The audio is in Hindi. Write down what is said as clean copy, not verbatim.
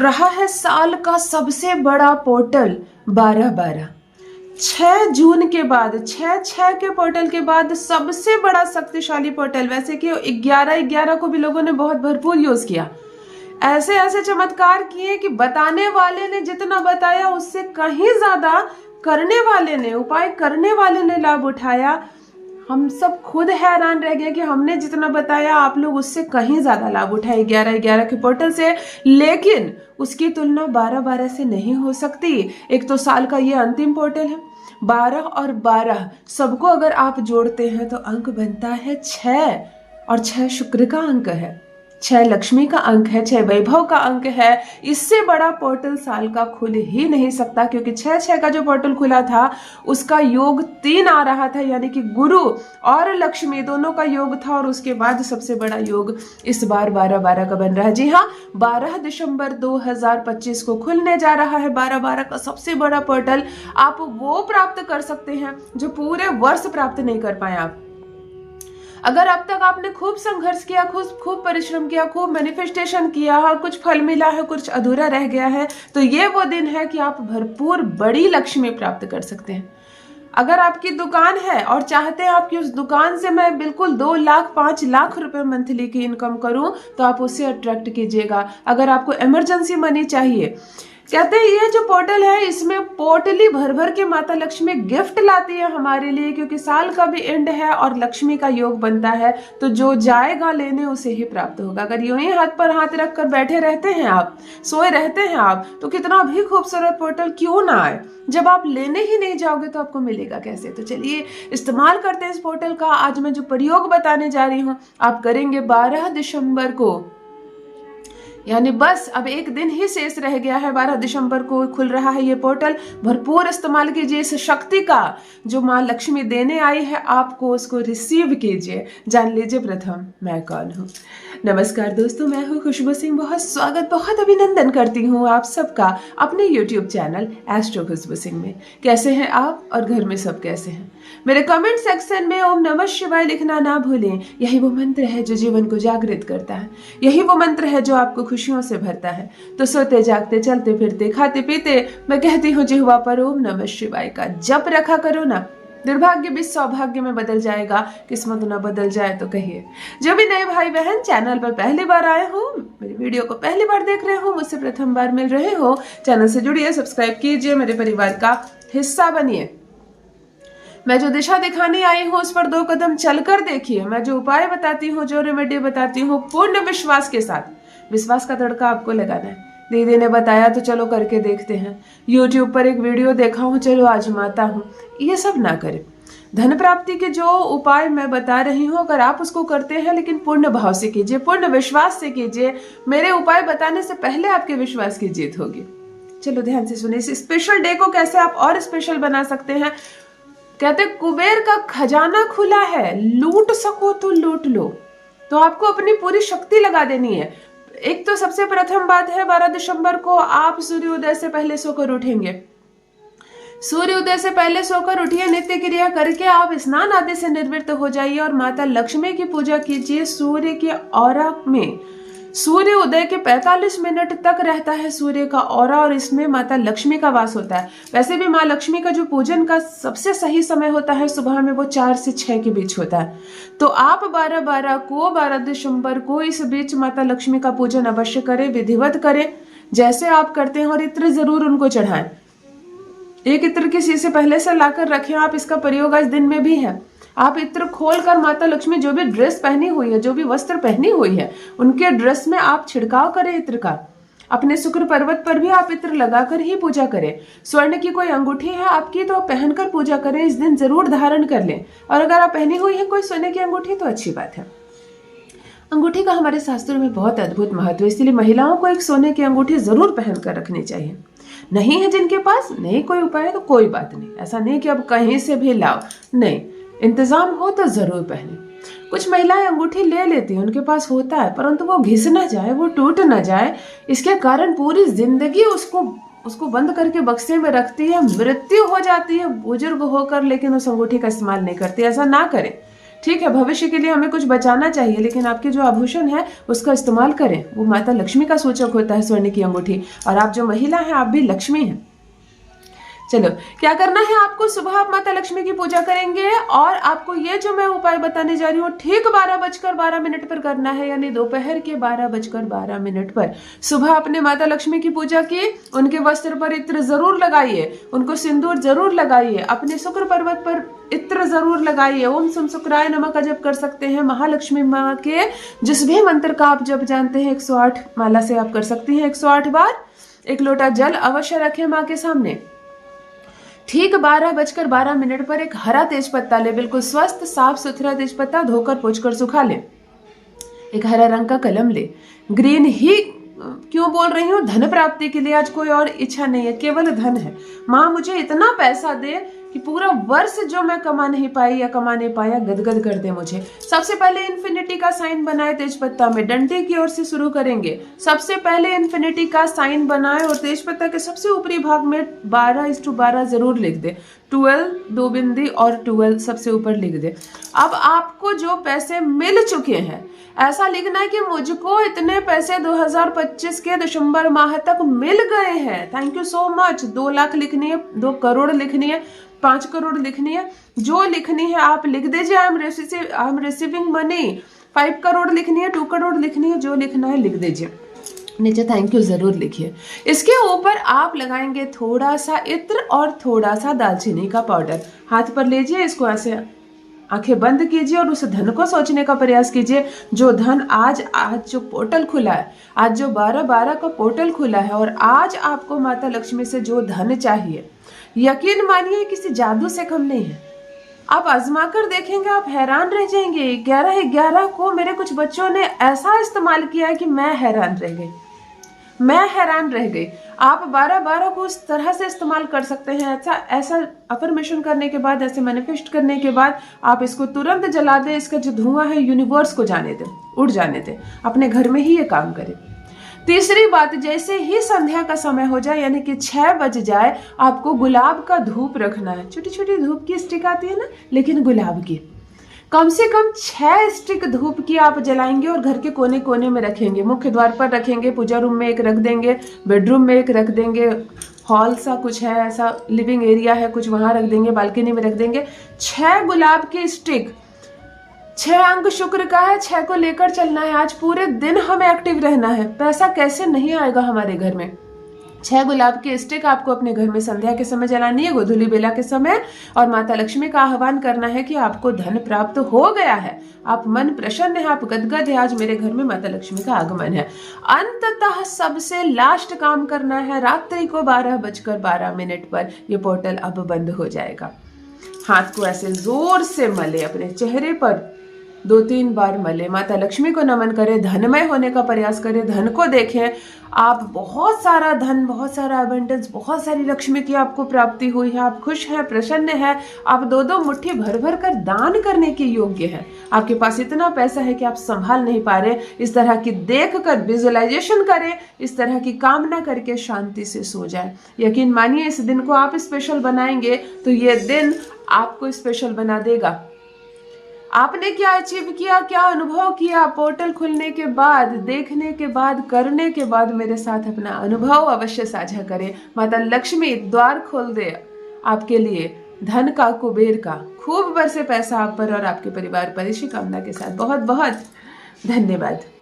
रहा है साल का सबसे बड़ा पोर्टल 12/12। 6 जून के बाद 6 के पोर्टल के बाद सबसे बड़ा शक्तिशाली पोर्टल। वैसे कि 11/11 को भी लोगों ने बहुत भरपूर यूज किया, ऐसे ऐसे चमत्कार किए कि बताने वाले ने जितना बताया उससे कहीं ज्यादा करने वाले ने, उपाय करने वाले ने लाभ उठाया। हम सब खुद हैरान रह गए कि हमने जितना बताया आप लोग उससे कहीं ज्यादा लाभ उठाए 11/11 के पोर्टल से। लेकिन उसकी तुलना 12/12 से नहीं हो सकती। एक तो साल का ये अंतिम पोर्टल है। 12 और 12 सबको अगर आप जोड़ते हैं तो अंक बनता है 6, और 6 शुक्र का अंक है, 6 लक्ष्मी का अंक है, 6 वैभव का अंक है। इससे बड़ा पोर्टल साल का खुल ही नहीं सकता, क्योंकि 6 का जो पोर्टल खुला था उसका योग 3 आ रहा था, यानी कि गुरु और लक्ष्मी दोनों का योग था। और उसके बाद सबसे बड़ा योग इस बार 12/12 का बन रहा है। जी हाँ, 12 दिसंबर 2025 को खुलने जा रहा है 12/12 का सबसे बड़ा पोर्टल। आप वो प्राप्त कर सकते हैं जो पूरे वर्ष प्राप्त नहीं कर पाए आप। अगर अब तक आपने खूब संघर्ष किया, खूब परिश्रम किया, खूब मैनिफेस्टेशन किया और कुछ फल मिला है, कुछ अधूरा रह गया है, तो ये वो दिन है कि आप भरपूर बड़ी लक्ष्मी प्राप्त कर सकते हैं। अगर आपकी दुकान है और चाहते हैं आपकी उस दुकान से मैं बिल्कुल 2 लाख 5 लाख रुपए मंथली की इनकम करूं, तो आप उससे अट्रैक्ट कीजिएगा। अगर आपको इमरजेंसी मनी चाहिए, कहते हैं ये जो पोर्टल है इसमें पोटली भर भर के माता लक्ष्मी गिफ्ट लाती है हमारे लिए, क्योंकि साल का भी एंड है और लक्ष्मी का योग बनता है। तो जो जाएगा लेने उसे ही प्राप्त होगा। अगर यूं ही हाथ पर हाथ रख कर बैठे रहते हैं आप, सोए रहते हैं आप, तो कितना भी खूबसूरत पोर्टल क्यों ना आए, जब आप लेने ही नहीं जाओगे तो आपको मिलेगा कैसे। तो चलिए इस्तेमाल करते हैं इस पोर्टल का। आज मैं जो प्रयोग बताने जा रही हूँ आप करेंगे 12 दिसंबर को, यानी बस अब एक दिन ही शेष रह गया है। 12 दिसंबर को खुल रहा है ये पोर्टल। भरपूर इस्तेमाल कीजिए इस शक्ति का जो माँ लक्ष्मी देने आई है आपको, उसको रिसीव कीजिए। जान लीजिए प्रथम मैं कौन हूँ। नमस्कार दोस्तों, मैं हूँ खुशबू सिंह। बहुत स्वागत, बहुत अभिनंदन करती हूँ आप सबका अपने YouTube चैनल एस्ट्रो खुशबू सिंह में। कैसे हैं आप और घर में सब कैसे हैं? मेरे कमेंट सेक्शन में ओम नमः शिवाय लिखना ना भूलें। यही वो मंत्र है जो जीवन को जागृत करता है, यही वो मंत्र है जो आपको खुशियों से भरता है। तो सोते जागते चलते फिरते खाते पीते मैं कहती हूँ जिह्वा पर ओम नमः शिवाय का जप रखा करो ना। दुर्भाग्य भी सौभाग्य में बदल जाएगा, किस्मत ना बदल जाए तो कहिए। जो भी नए भाई बहन चैनल पर पहली बार आए हो, मेरी वीडियो को पहली बार देख रहे हो, मुझसे प्रथम बार मिल रहे हो, चैनल से जुड़िए, सब्सक्राइब कीजिए, मेरे परिवार का हिस्सा बनिए। मैं जो दिशा दिखाने आई हूँ उस पर 2 कदम चलकर देखिए। मैं जो उपाय बताती हूँ, जो रेमेडी बताती हूँ, पूर्ण विश्वास के साथ। विश्वास का तड़का आपको लगाना है। दीदी ने बताया तो चलो करके देखते हैं। YouTube पर एक वीडियो देखा हूँ, चलो आजमाता हूँ, ये सब ना करें। धन प्राप्ति के जो उपाय मैं बता रही हूँ, अगर आप उसको करते हैं लेकिन पूर्ण भाव से कीजिए, पूर्ण विश्वास से कीजिए, मेरे उपाय बताने से पहले आपके विश्वास की जीत होगी। चलो ध्यान से सुनिए। इस स्पेशल डे को कैसे आप और स्पेशल बना सकते हैं। कहते कुबेर का खजाना खुला है, लूट सको तो लूट लो। तो आपको अपनी पूरी शक्ति लगा देनी है। एक तो सबसे प्रथम बात है 12 दिसंबर को आप सूर्योदय से पहले सोकर उठेंगे। सूर्योदय से पहले सोकर उठिए, नित्य क्रिया करके आप स्नान आदि से निवृत्त हो जाइए और माता लक्ष्मी की पूजा कीजिए। सूर्य के औरा में सूर्य उदय के 45 मिनट तक रहता है सूर्य का औरा, और इसमें माता लक्ष्मी का वास होता है। वैसे भी माँ लक्ष्मी का जो पूजन का सबसे सही समय होता है सुबह में, वो 4 से 6 के बीच होता है। तो आप 12 दिसंबर को इस बीच माता लक्ष्मी का पूजन अवश्य करें, विधिवत करें जैसे आप करते हैं, और इत्र जरूर उनको चढ़ाएं। एक इत्र किसी से पहले से लाकर रखें आप, इसका प्रयोग आज दिन में भी है। आप इत्र खोलकर माता लक्ष्मी जो भी ड्रेस पहनी हुई है, जो भी वस्त्र पहनी हुई है, उनके ड्रेस में आप छिड़काव करें इत्र का। अपने शुक्र पर्वत पर भी आप इत्र लगाकर ही पूजा करें। स्वर्ण की कोई अंगूठी है आपकी तो पहनकर पूजा करें, इस दिन जरूर धारण कर लें। और अगर आप पहनी हुई है कोई सोने की अंगूठी तो अच्छी बात है। अंगूठी का हमारे शास्त्रों में बहुत अद्भुत महत्व है, इसलिए महिलाओं को एक सोने की अंगूठी जरूर पहनकर रखनी चाहिए। नहीं है जिनके पास, नहीं कोई उपाय है तो कोई बात नहीं, ऐसा नहीं कि अब कहीं से भी लाओ, नहीं, इंतजाम हो तो जरूर पहने। कुछ महिलाएं अंगूठी ले लेती हैं, उनके पास होता है, परंतु वो घिस ना जाए, वो टूट ना जाए, इसके कारण पूरी जिंदगी उसको बंद करके बक्से में रखती है, मृत्यु हो जाती है बुजुर्ग होकर, लेकिन उस अंगूठी का इस्तेमाल नहीं करती। ऐसा ना करें, ठीक है, भविष्य के लिए हमें कुछ बचाना चाहिए, लेकिन आपके जो आभूषण है उसका इस्तेमाल करें। वो माता लक्ष्मी का सूचक होता है स्वर्ण की अंगूठी, और आप जो महिला हैं आप भी लक्ष्मी हैं। चलो, क्या करना है आपको, सुबह आप माता लक्ष्मी की पूजा करेंगे, और आपको ये जो मैं उपाय बताने जा रही हूँ ठीक 12:12 पर करना है, यानी दोपहर के 12:12 पर। सुबह अपने माता लक्ष्मी की पूजा की, उनके वस्त्र पर इत्र जरूर लगाइए, उनको सिंदूर जरूर लगाइए, अपने शुक्र पर्वत पर इत्र जरूर लगाइए। ओम सम शुक्राय नमः का जप कर सकते हैं। महालक्ष्मी माँ के जिस भी मंत्र का आप जप जानते हैं 108 माला से आप कर सकती हैं 108 बार। एक लोटा जल अवश्य रखें माँ के सामने। ठीक 12:12 पर एक हरा तेजपत्ता ले, बिल्कुल स्वस्थ साफ सुथरा तेजपत्ता, धोकर पोंछकर सुखा ले। एक हरा रंग का कलम ले। ग्रीन ही क्यों बोल रही हूँ, धन प्राप्ति के लिए। आज कोई और इच्छा नहीं है, केवल धन है। माँ मुझे इतना पैसा दे कि पूरा वर्ष जो मैं कमा नहीं पाई या कमा नहीं पाया गदगद कर दे मुझे। सबसे पहले इन्फिनिटी का साइन बनाए तेजपत्ता में, डंडे की ओर से शुरू करेंगे। सबसे पहले इन्फिनिटी का साइन बनाए और तेजपत्ता के सबसे ऊपरी भाग में 12:12 जरूर लिख दे। 12 दो बिंदी और 12 सबसे ऊपर लिख दे। अब आपको जो पैसे मिल चुके हैं, ऐसा लिखना है कि मुझको इतने पैसे 2025 के दिसंबर माह तक मिल गए हैं। Thank you so much. 2 lakh लिखनी है, 2 करोड़ लिखनी है, 5 करोड़ लिखनी है, जो लिखनी है आप लिख दीजिए। I am receiving money. 5 crore लिखनी है, 2 करोड़ लिखनी है, जो लिखना है लिख दीजिए। नीचे थैंक यू जरूर लिखिए। इसके ऊपर आप लगाएंगे थोड़ा सा इत्र और थोड़ा सा दालचीनी का पाउडर। हाथ पर लीजिए, इसको ऐसे आंखें बंद कीजिए और उस धन को सोचने का प्रयास कीजिए। जो धन आज जो पोर्टल खुला है, आज जो 12:12 का पोर्टल खुला है, और आज आपको माता लक्ष्मी से जो धन चाहिए, यकीन मानिए किसी जादू से कम नहीं है। आप आजमा कर देखेंगे, आप हैरान रह जाएंगे। 11/11 को मेरे कुछ बच्चों ने ऐसा इस्तेमाल किया है कि मैं हैरान रह गई। आप 12/12 को उस तरह से इस्तेमाल कर सकते हैं। ऐसा अफर्मेशन करने के बाद, ऐसे मैनिफेस्ट करने के बाद आप इसको तुरंत जला दें। इसका जो धुआं है यूनिवर्स को जाने दें, उड़ जाने दें। अपने घर में ही ये काम करें। तीसरी बात, जैसे ही संध्या का समय हो जाए, यानी कि 6 बज जाए, आपको गुलाब का धूप रखना है। छोटी छोटी धूप की स्टिक आती है ना, लेकिन गुलाब की। कम से कम 6 स्टिक धूप की आप जलाएंगे और घर के कोने कोने में रखेंगे। मुख्य द्वार पर रखेंगे, पूजा रूम में एक रख देंगे, बेडरूम में एक रख देंगे, हॉल सा कुछ है, ऐसा लिविंग एरिया है कुछ, वहां रख देंगे, बालकनी में रख देंगे। 6 गुलाब की स्टिक। 6 अंक शुक्र का है, 6 को लेकर चलना है। आज पूरे दिन हमें एक्टिव रहना है। पैसा कैसे नहीं आएगा हमारे घर में। 6 गुलाब की स्टिक आपको अपने घर में संध्या के समय जलानी है, गोधूली बेला के समय, और माता लक्ष्मी का आह्वान करना है कि आपको धन प्राप्त हो गया है, आप मन प्रसन्न है, आप गदगद है, आज मेरे घर में माता लक्ष्मी का आगमन है। अंततः सबसे लास्ट काम करना है, रात्रि को 12:12 पर यह पोर्टल अब बंद हो जाएगा। हाथ को ऐसे जोर से मले, अपने चेहरे पर 2-3 बार मले, माता लक्ष्मी को नमन करें, धनमय होने का प्रयास करें, धन को देखें। आप बहुत सारा धन, बहुत सारा अबंडेंस, बहुत सारी लक्ष्मी की आपको प्राप्ति हुई है। आप खुश हैं, प्रसन्न हैं। आप 2-2 मुट्ठी भर भर कर दान करने के योग्य हैं। आपके पास इतना पैसा है कि आप संभाल नहीं पा रहे। इस तरह की देख कर विजुअलाइजेशन करें, इस तरह की कामना करके शांति से सो जाए। यकीन मानिए, इस दिन को आप स्पेशल बनाएंगे तो ये दिन आपको स्पेशल बना देगा। आपने क्या अचीव किया, क्या अनुभव किया, पोर्टल खुलने के बाद, देखने के बाद, करने के बाद मेरे साथ अपना अनुभव अवश्य साझा करें। माता लक्ष्मी द्वार खोल दे आपके लिए, धन का, कुबेर का, खूब बरसे पैसा आप पर और आपके परिवार पर। इसी कामना के साथ बहुत बहुत धन्यवाद।